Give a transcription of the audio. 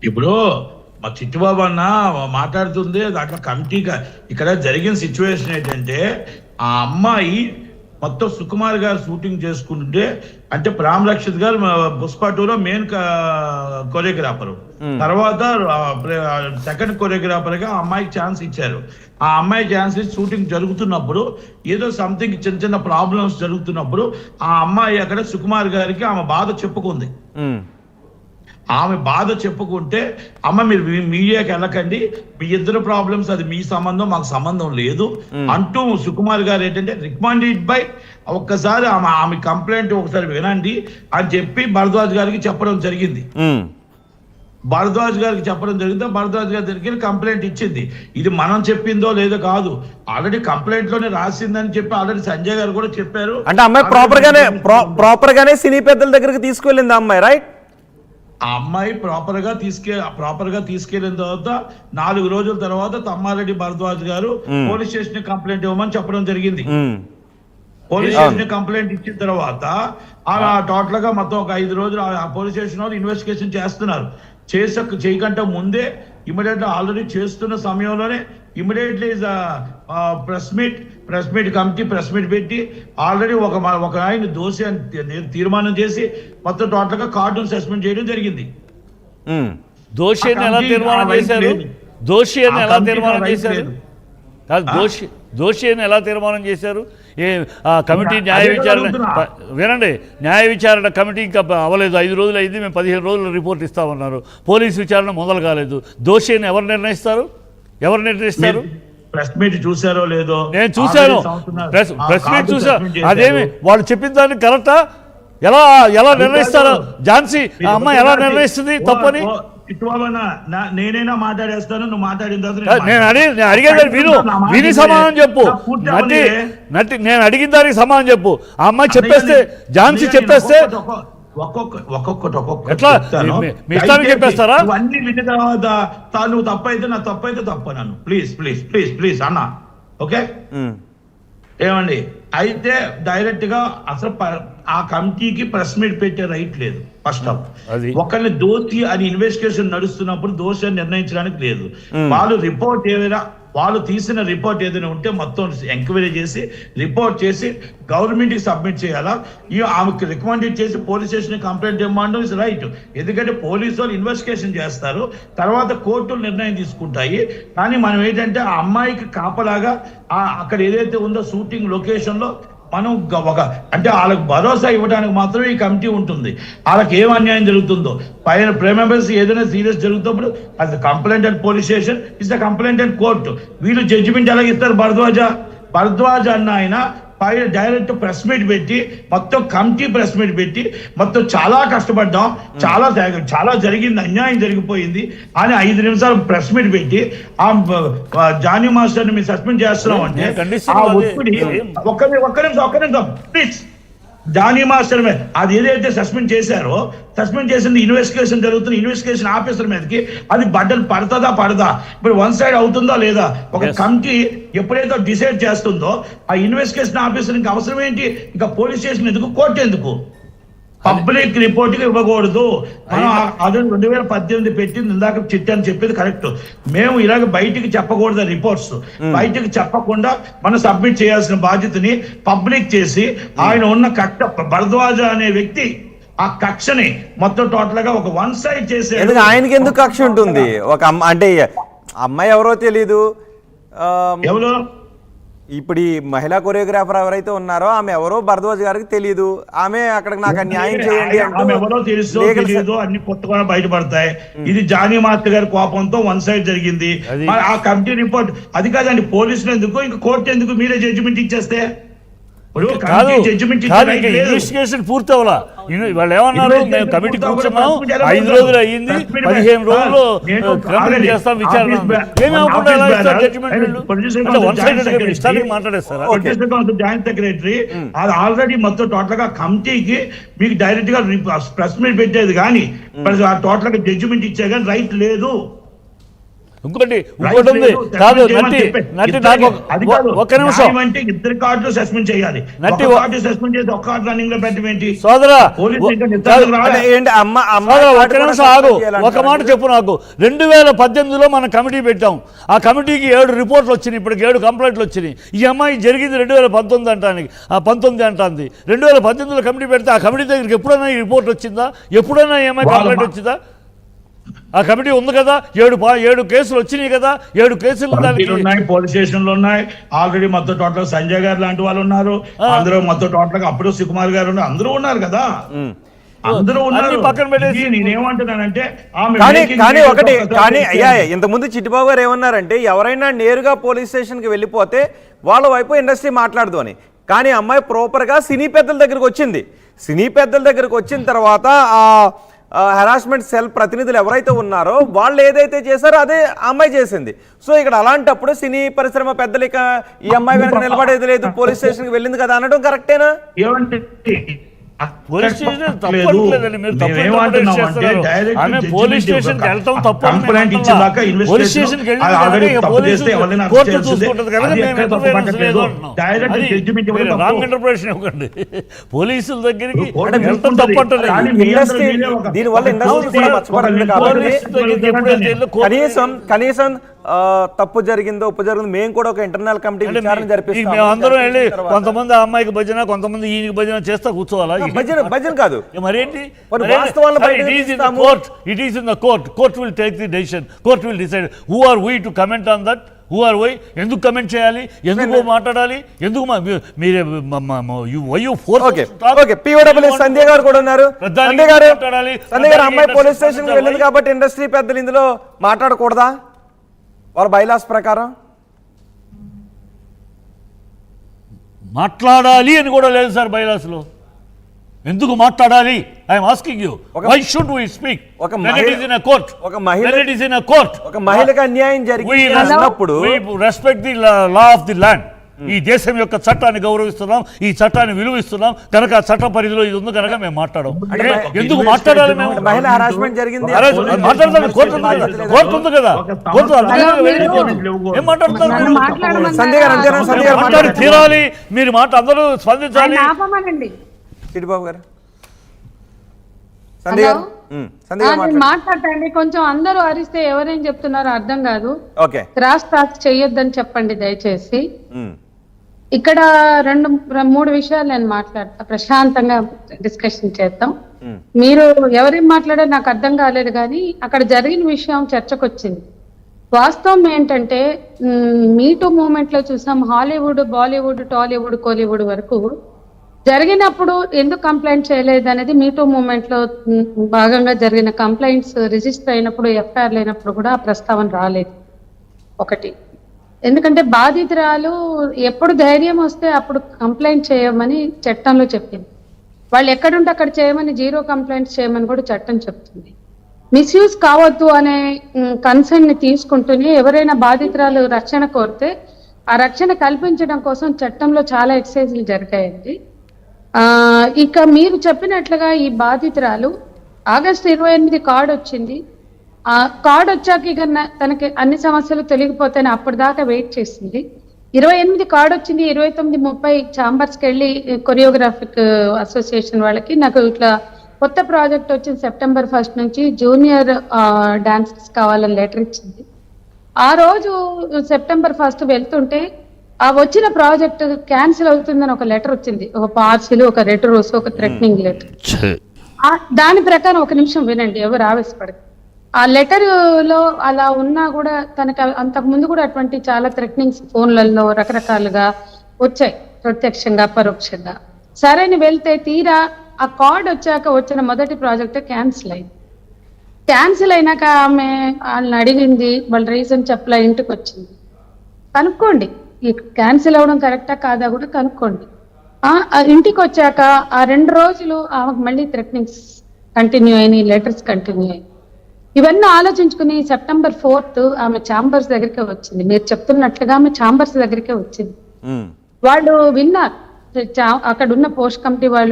ఇప్పుడు మా చిట్టుబాబు అన్న మాట్లాడుతుంది దాంట్లో కమిటీగా ఇక్కడ జరిగిన సిచ్యువేషన్ ఏంటంటే ఆ అమ్మాయి మొత్తం సుకుమార్ గారు షూటింగ్ చేసుకుంటే అంటే రామ్ రక్షిత్ గారు పుష్ప 2లో మెయిన్ కొరియోగ్రాఫర్, తర్వాత సెకండ్ కొరియోగ్రాఫర్ గా అమ్మాయికి ఛాన్స్ ఇచ్చారు. ఆ అమ్మాయి ఛాన్స్ ఇచ్చి షూటింగ్ జరుగుతున్నప్పుడు ఏదో సంథింగ్ చిన్న చిన్న ప్రాబ్లమ్స్ జరుగుతున్నప్పుడు ఆ అమ్మాయి అక్కడ సుకుమార్ గారికి ఆమె బాధ చెప్పుకుంది. ఆమె బాధ చెప్పుకుంటే అమ్మ మీరు మీడియాకి వెళ్ళకండి, మీ ఇద్దరు ప్రాబ్లమ్స్ అది మీ సంబంధం మాకు సంబంధం లేదు అంటూ సుకుమార్ గారు ఏంటంటే రికమెండెడ్ బై ఒక్కసారి ఆమె కంప్లైంట్ ఒకసారి వినండి అని చెప్పి భరద్వాజ్ గారికి చెప్పడం జరిగింది. భరద్వాజ్ గారికి చెప్పడం జరిగింది. భరద్వాజ్ గారి దగ్గరికి కంప్లైంట్ ఇచ్చింది. ఇది మనం చెప్పిందో లేదో కాదు, ఆల్రెడీ కంప్లైంట్ లోనే రాసిందని చెప్పి ఆల్రెడీ సంజయ్ గారు కూడా చెప్పారు. అంటే అమ్మాయి ప్రాపర్ గానే సినీ పెద్దల దగ్గరికి తీసుకెళ్ళింది అమ్మాయి, రైట్? ఆ అమ్మాయి ప్రాపర్ గా తీసుకెళ్లిన తర్వాత 4 రోజుల తర్వాత తమ్మారెడ్డి భరద్వాజ్ గారు పోలీస్ స్టేషన్ కంప్లైంట్ ఇవ్వమని చెప్పడం జరిగింది. పోలీస్ స్టేషన్ కంప్లైంట్ ఇచ్చిన తర్వాత అలా టోటల్ గా మొత్తం ఒక 5 రోజులు ఆ పోలీస్ స్టేషన్ వాళ్ళు ఇన్వెస్టిగేషన్ చేస్తున్నారు. చేయకంటే ముందే ఇమీడియట్ ఆల్రెడీ చేస్తున్న సమయంలోనే immediately press meet committee press meet పెట్టి ఆల్రెడీ ఒక ఆయన దోషి అని తీర్మానం చేసి మొత్తం టోటల్ గా కార్టూన్ సస్పెండ్ చేయడం జరిగింది. దోషి అని ఎలా తీర్మానం చేశారు? దోషి అని ఎలా తీర్మానం చేశారు? దోషి అని ఎలా తీర్మానం చేశారు? కమిటీ న్యాయ విచారణ వినండి, న్యాయ విచారణ కమిటీ ఇంకా అవ్వలేదు, 5 రోజులు అయింది, మేము 15 రోజులు రిపోర్ట్ ఇస్తామన్నారు. పోలీసు విచారణ మొదలు కాలేదు. దోషి అని ఎవరు నిర్ణయిస్తారు? ప్రెస్ మీట్ చూసారో లేదో నేను చూశాను, ప్రెస్ మీట్ చూసాను. అదేమి వాళ్ళు చెప్పిన దాన్ని కరెక్టా? ఎలా నిర్ణయిస్తారు? ఝాన్సీ అమ్మాయి ఎలా నిర్ణయిస్తుంది తప్పని? నేనైనా మాట్లాడేస్తాను, నువ్వు మాట్లాడిన తర్వాత నేను అడిగేది విని సమాధానం చెప్పు. నేను అడిగిన దానికి సమాధానం చెప్పు. ఆ అమ్మాయి చెప్పేస్తే, ఝాన్సీ చెప్పేస్తే ఎట్లా మీ ఇష్టానికి చెప్పేస్తారా? అన్ని విన్న తర్వాత నువ్వు తప్పైతే నా తప్పైతే తప్ప నన్ను ప్లీజ్ అన్న, ఓకే? ఏమండి, అయితే డైరెక్ట్ గా అసలు ఆ కమిటీకి ప్రెస్ మీట్ పెట్టే రైట్ లేదు. ఫస్ట్ ఆఫ్ ఒకరిని దోషి అని ఇన్వెస్టిగేషన్ నడుస్తున్నప్పుడు దోషి అని నిర్ణయించడానికి లేదు. వాళ్ళు తీసిన రిపోర్ట్ ఏదైనా ఉంటే మొత్తం ఎంక్వైరీ చేసి రిపోర్ట్ చేసి గవర్నమెంట్ కి సబ్మిట్ చేయాలా. ఆమెకు రికమెండెడ్ చేసి పోలీస్ స్టేషన్ కంప్లైంట్ ఇవ్వడం ఇస్ రైట్. ఎందుకంటే పోలీసు వాళ్ళు ఇన్వెస్టిగేషన్ చేస్తారు, తర్వాత కోర్టులు నిర్ణయం తీసుకుంటాయి. కానీ మనం ఏంటంటే ఆ అమ్మాయికి కాపలాగా అక్కడ ఏదైతే ఉందో షూటింగ్ లొకేషన్ లో మనం అంటే వాళ్ళకి భరోసా ఇవ్వడానికి మాత్రమే ఈ కమిటీ ఉంటుంది. వాళ్ళకి ఏం అన్యాయం జరుగుతుందో పైన మెంబర్స్ ఏదైనా సీరియస్ జరుగుతున్నప్పుడు అది complaint and police station is the complaint and court. వీళ్ళు జడ్జిమెంట్ ఎలా ఇస్తారు? భరద్వాజ్ అన్న ఆయన పైన డైరెక్ట్ ప్రెస్ మీట్ పెట్టి మొత్తం కమిటీ ప్రెస్ మీట్ పెట్టి మొత్తం చాలా కష్టపడ్డాం, చాలా జరిగింది, అన్యాయం జరిగిపోయింది అని 5 నిమిషాలు ప్రెస్ మీట్ పెట్టి ఆ జానీ మాస్టర్ ని మేము సస్పెండ్ చేస్తున్నాం అంటే ఆ ఒత్తిడి ఒక్క నిమిషం ప్లీజ్. జానీ మాస్టర్ మీద అది ఏదైతే సస్పెండ్ చేసింది ఇన్వెస్టిగేషన్ జరుగుతున్న ఇన్వెస్టిగేషన్ ఆఫీసర్ మీదకి అది బటన్ పడదా? ఇప్పుడు 1 సైడ్ అవుతుందా లేదా? ఒక కమిటీ ఎప్పుడైతే డిసైడ్ చేస్తుందో ఆ ఇన్వెస్టిగేషన్ ఆఫీసర్ ఇంకా అవసరం ఏంటి? ఇంకా పోలీస్ స్టేషన్ ఎందుకు, కోర్టు ఎందుకు? పబ్లిక్ రిపోర్ట్ ఇవ్వకూడదు. మనం అది 2018 పెట్టింది ఇందాక చిట్టి అని చెప్పేది కరెక్ట్. మేము ఇలాగ బయటికి చెప్పకూడదు రిపోర్ట్స్. బయటికి చెప్పకుండా మనం సబ్మిట్ చేయాల్సిన బాధ్యతని పబ్లిక్ చేసి ఆయన ఉన్న కక్ష భరద్వాజ అనే వ్యక్తి ఆ కక్షని మొత్తం టోటల్ గా ఒక 1 సైడ్ చేసే. ఆయనకి ఎందుకు కక్ష ఉంటుంది? ఒక అంటే అమ్మాయి ఎవరో తెలీదు, ఎవరో ఇప్పుడు ఈ మహిళా కొరియోగ్రాఫర్ ఎవరైతే ఉన్నారో ఆమె ఎవరో భరద్వాజ్ గారికి తెలియదు. ఆమె అక్కడికి నాకు న్యాయం చేయండి ఎవరో తెలుసు అన్ని కొత్తగా బయటపడతాయి. ఇది జానీ మాస్టర్ గారి కోపంతో 1 సైడ్ జరిగింది. ఆ కమిటీ రిపోర్ట్ అది కాదండి, పోలీసులు ఎందుకు, ఇంకా కోర్టు ఎందుకు? మీరే జడ్జిమెంట్ ఇచ్చేస్తే ఇన్వెస్టిగేషన్ పూర్తి అవ్వాలా? వాళ్ళు ఏమన్నారు? మేము కమిటీ కూర్చున్నాం, 5 రోజులు అయ్యింది, 15 రోజులు కంప్లీట్ చేస్తాం విచారణ. మాట్లాడేస్తారా? జాయింట్ సెక్రటరీ అది ఆల్రెడీ మొత్తం టోటల్ గా కమిటీకి మీకు డైరెక్ట్ గా ప్రెస్ మీట్ పెట్టేది కానీ టోటల్ గా జడ్జిమెంట్ ఇచ్చే కానీ రైట్ లేదు. ఇంకోటి రైట్ ఉంది లేదు, కాదు suspend చేయమని నట్టి చెప్పే. నట్టి ఇద్దరికి- నాకు అది కాదు. ఒక్క నిమిషం న్యాయం అంటే ఇద్దరు కార్డులు సస్పెండ్ చేయాలి. నట్టి ఒక కార్డు సస్పెండ్ చేసి ఒక కార్డు రన్నింగ్ లో పెట్టడం ఏంటి? సోదరా పోలీసులు ఇంకా కాదు, నిర్ధారణకు రాలే. అంటే ఏంటి సోదరా, ఒక్క నిమిషం ఆగు ఒక మాట చెప్పు నాకు 2018లో మనం కమిటీ పెట్టాం ఆ కమిటీకి 7 రిపోర్ట్లు వచ్చినాయి ఇప్పటికి 7 కంప్లైంట్లు వచ్చినాయి ఈ అమ్మాయి జరిగింది 2019 అంటానికి 19 అంటుంది 2018లో కమిటీ పెడితే ఆ కమిటీ దగ్గరికి ఎప్పుడైనా ఈ రిపోర్ట్ వచ్చిందా ఎప్పుడైనా ఈ అమ్మాయి కంప్లైంట్ వచ్చిందా ఆ కమిటీ ఉంది కదా 7 కేసులు వచ్చినాయి కదా 7 కేసులు దానికి కమిటీలు ఉన్నాయి, పోలీస్ స్టేషన్లు ఉన్నాయి. ఆల్రెడీ మొత్తం టోటల్ సంజయ్ గారు లాంటి వాళ్ళు ఉన్నారు. అందరూ మొత్తం టోటల్ అప్పుడు సుకుమార్ గారు ఉన్నారు. అందరూ ఉన్నారు కదా, అందరూ ఉన్నారు. అన్ని పక్కన పెట్టేసి ఇది నేనేమంటున్నానంటే ఆమె కానీ making కానీ video ఒకటి ఒకసారి కానీ check అయ్యా చేయండి. ఇంతకుముందు చిట్టిబాబు గారు ఏమన్నారంటే ఎవరైనా నేరుగా పోలీస్ స్టేషన్కి వెళ్ళిపోతే వాళ్ళ వైపు ఇండస్ట్రీ మాట్లాడదు అని. కానీ అమ్మాయి ప్రాపర్గా సినీ పెద్దల దగ్గరకు వచ్చింది. సినీ పెద్దల దగ్గరకు వచ్చిన తర్వాత హెరాస్మెంట్ సెల్ ప్రతినిధులు ఎవరైతే ఉన్నారో వాళ్ళు ఏదైతే చేశారో అదే అమ్మాయి చేసింది. సో ఇక్కడ అలాంటప్పుడు సినీ పరిశ్రమ పెద్దలు ఇక ఈ అమ్మాయి వెనక నిలబడేది లేదు, పోలీస్ స్టేషన్కి వెళ్ళింది కదా అనడం కరెక్టేనా? ఏమంటే పోలీస్ స్టేషన్ తప్పట్లేదండి మీరు తప్పు ఇంటర్ప్రిటేట్ చేస్తున్నారు ఆమె పోలీస్ స్టేషన్కి వెళ్ళటం తప్పు అని మేము అంటున్నా. పోలీస్ స్టేషన్కి వెళ్ళింది కనుక ఇక పోలీసు కోర్టు చూసుకుంటుంది కనుక మేము ఇంటర్ఫిరెన్స్ లేదు అంటున్నాం. అది మీరు రాంగ్ ఇంటర్ప్రిటేషన్ ఇవ్వకండి పోలీసుల దగ్గరికి వెళ్ళటం తప్పు అంటలేదు ఇండస్ట్రీ దీనివల్ల ఇండస్ట్రీ కూడా మర్చిపోతుంది కాబట్టి పోలీసు దగ్గరికి ఎప్పుడైతే వెళ్ళి కనీసం తప్పు జరిగిందో ఉప్పు జరిగిందో మేము కూడా ఒక ఇంటర్నల్ కమిటీ విచారణ జరిపిస్తాం. మేము అందరం వెళ్ళి కొంతమంది ఆ అమ్మాయికి భజన కొంతమంది ఈయనకి భజన చేస్తా కూర్చోవాలా భజన కాదు మరేంటి మరి వాస్తవాలను బయటకు తీస్తాము. It is in the court will take the decision court will decide who are we to comment on that who are why ఎందుకు కమెంట్ చేయాలి ఎందుకు మాట్లాడాలి ఎందుకు మీరే ఓకే పిఓడబ్ల్యూ సంధ్య గారు కూడా ఉన్నారు. సంధ్య గారు అమ్మాయి పోలీస్ స్టేషన్ వెళ్ళింది కాబట్టి ఇండస్ట్రీ పెద్దలు ఇందులో మాట్లాడకూడదా వాళ్ళ బైలాస్ ప్రకారం? మాట్లాడాలి అని కూడా లేదు సార్ బైలాస్లో. ఎందుకు మాట్లాడాలి? I'm asking you why should we speak when it is in a court? When it is in a court, ఒక మహిళకు అన్యాయం జరిగినప్పుడు we respect the law of the land. ఈ దేశం యొక్క చట్టాన్ని గౌరవిస్తున్నాం ఈ చట్టాన్ని విలువిస్తున్నాం కనుక ఆ చట్ట పరిధిలో ఇది ఉంది కనుక మేము మాట్లాడం. ఎందుకు మాట్లాడాలి మేము? మహిళ హరాస్మెంట్ జరిగింది మాట్లాడతాను కోర్టు ఉంది కదా కోర్టు ఏం మాట్లాడుతున్నారు? సంధ్య గారు అంతేనా? సంధ్య గారు మాట్లాడి తీరాలి మీరు మాట అందరూ స్పందించాలి. చిట్టిబాబు గారు సంధ్య గారు మాట్లాడండి కొంచెం అందరూ అరిస్తే ఎవరేం చెప్తున్నారో అర్థం కాదు. ఓకే క్రాస్ టాక్ చెయ్యొద్దని చెప్పండి దయచేసి. ఇక్కడ 2-3 విషయాలు నేను మాట్లాడతా ప్రశాంతంగా డిస్కషన్ చేద్దాం. మీరు ఎవరేం మాట్లాడారు నాకు అర్థం కాలేదు కానీ అక్కడ జరిగిన విషయం చర్చకు వచ్చింది. వాస్తవం ఏంటంటే మీటూ మూమెంట్ లో చూసాం హాలీవుడ్ బాలీవుడ్ టాలీవుడ్ కోలీవుడ్ వరకు జరిగినప్పుడు ఎందుకు కంప్లైంట్ చేయలేదు అనేది మీటూ మూమెంట్ లో భాగంగా జరిగిన కంప్లైంట్స్ రిజిస్టర్ అయినప్పుడు ఎఫ్ఐఆర్ అయినప్పుడు కూడా ఆ ప్రస్తావన రాలేదు. ఒకటి ఎందుకంటే బాధితురాలు ఎప్పుడు ధైర్యం వస్తే అప్పుడు కంప్లైంట్ చేయమని చట్టంలో చెప్పింది. వాళ్ళు ఎక్కడుంటే అక్కడ చేయమని 0 కంప్లైంట్స్ చేయమని కూడా చట్టం చెప్తుంది. మిస్యూజ్ కావద్దు అనే కన్సర్న్ ని తీసుకుంటూనే ఎవరైనా బాధితురాలు రక్షణ కోరితే ఆ రక్షణ కల్పించడం కోసం చట్టంలో చాలా ఎక్సైజ్లు జరిగాయండి. ఇక మీరు చెప్పినట్లుగా ఈ బాధితురాలు ఆగస్టు 28 కార్డు వచ్చింది. ఆ కార్డు వచ్చాక ఇక తనకి అన్ని సమస్యలు తొలగిపోతాయని అప్పటిదాకా వెయిట్ చేసింది. 28 కార్డు వచ్చింది. 29-30 ఛాంబర్స్కి వెళ్ళి కొరియోగ్రాఫిక్ అసోసియేషన్ వాళ్ళకి నాకు ఇట్లా కొత్త ప్రాజెక్ట్ వచ్చింది సెప్టెంబర్ 1 నుంచి జూనియర్ డాన్సర్స్ కావాలని లెటర్ ఇచ్చింది. ఆ రోజు సెప్టెంబర్ 1 వెళ్తుంటే ఆ వచ్చిన ప్రాజెక్ట్ క్యాన్సిల్ అవుతుందని ఒక లెటర్ వచ్చింది. ఒక పార్సిల్ ఒక రెటరోస్ ఒక థ్రెటనింగ్ లెటర్. దాని ప్రకారం ఒక నిమిషం వినండి ఎవరు ఆవేశపడదు. ఆ లెటర్ లో అలా ఉన్నా కూడా తనకు అంతకు ముందు కూడా అటువంటి చాలా థ్రెటనింగ్స్ ఫోన్లలో రకరకాలుగా వచ్చాయి ప్రత్యక్షంగా పరోక్షంగా. సరైన వెళ్తే తీరా ఆ కార్డ్ వచ్చాక వచ్చిన మొదటి ప్రాజెక్ట్ క్యాన్సిల్ అయింది. క్యాన్సిల్ అయినాక ఆమె వాళ్ళని అడిగింది వాళ్ళ రీజన్ చెప్పలే ఇంటికి వచ్చింది. కనుక్కోండి ఈ క్యాన్సిల్ అవ్వడం కరెక్టా కాదా కూడా కనుక్కోండి. ఇంటికి వచ్చాక ఆ 2 రోజులు ఆమెకు మళ్ళీ థ్రెటనింగ్స్ కంటిన్యూ అయినాయి లెటర్స్ కంటిన్యూ అయ్యాయి. ఇవన్నీ ఆలోచించుకుని సెప్టెంబర్ 4 ఆమె ఛాంబర్స్ దగ్గరికే వచ్చింది. మీరు చెప్తున్నట్లుగా ఆమె ఛాంబర్స్ దగ్గరికే వచ్చింది. వాళ్ళు విన్నారు అక్కడ ఉన్న పోస్ట్ కమిటీ వాళ్ళు